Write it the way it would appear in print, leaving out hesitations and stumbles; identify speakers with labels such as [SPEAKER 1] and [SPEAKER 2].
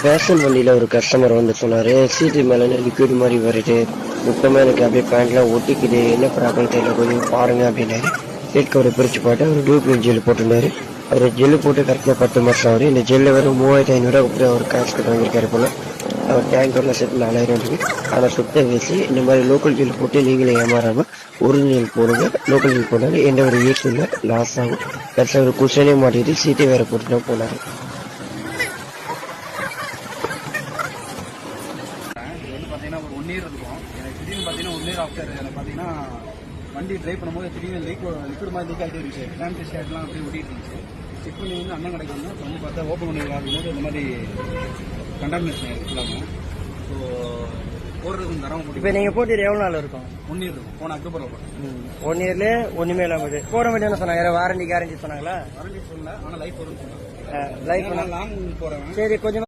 [SPEAKER 1] Fashion வண்டியில் ஒரு customer வந்து சொன்னார், சீட்டு மேலே லிக்விட் மாதிரி வருது, மொத்தமாக எனக்கு அப்படியே பேண்ட்லாம் ஒட்டிக்குது, என்ன ப்ராப்ளம் தெரியல, கொஞ்சம் பாருங்க அப்படின்னாரு. சீட் கவரை பிரித்து பார்த்து அவர் டூப்ளின் ஜெல் போட்டிருந்தாரு. அவர் ஜெல்லு போட்டு கரெக்டாக 10 மாதம் ஆகுது. இந்த ஜெல்லு வெறும் 3500 அப்படி அவர் காசு கட்ட வாங்கியிருக்காரு போல். அவர் டேங்கரில் செட் 4000 இருக்குது. ஆனால் சுத்த வேசி இந்த மாதிரி லோக்கல் ஜெல் போட்டு நீங்களே ஏமாறாமல் ஒரிஜினல் போடுங்க. லோக்கல் ஜெல் போட்டாலும் எந்த ஒரு யூஸ் இல்லை, லாஸ் ஆகும். பெருசாக ஒரு குஷனே மாட்டிட்டு சீட்டே வேறு போட்டு தான் போனார்.
[SPEAKER 2] பார்த்தீங்கன்னா ஒரு 1 இயர் இருக்கும். எனக்கு திடீர்னு பார்த்தீங்கன்னா 1 இயர் ஆஃப்டர் எனக்கு பார்த்தீங்கன்னா வண்டி ட்ரைவ் பண்ணும்போது திடீர்னு லிக்விட் மாதிரி லீக் ஆகிட்டு இருந்துச்சு. ஃபேமிலி ஸ்டேட்லாம் அப்படியே ஒட்டிட்டு இருந்துச்சு. செக் பண்ணி வந்து அண்ணன் கடைக்கு வந்து வந்து பார்த்தா ஓப்பன் பண்ணி விளாடும்போது இந்த மாதிரி கண்டாமினேஷன் ஆகிருக்கு. ஸோ போடுறதுக்கு தரம் போட்டு.
[SPEAKER 3] இப்போ நீங்கள் போட்டு எவ்வளோ நாள் இருக்கும்?
[SPEAKER 2] 1 இயர் இருக்கும். போன அக்டோபரில் போட்டேன்.
[SPEAKER 3] 1 இயர்ல ஒன்றுமே இல்லாமல் போட வேண்டிய சொன்னாங்க. வாரண்டி கேரண்டி சொன்னாங்களா?
[SPEAKER 2] வாரண்டி சொல்லல, ஆனால் லைஃப் வரும்னு சொன்னாங்க.
[SPEAKER 3] லைஃப்
[SPEAKER 2] லாங் போகிறேன்.
[SPEAKER 3] சரி, கொஞ்சம்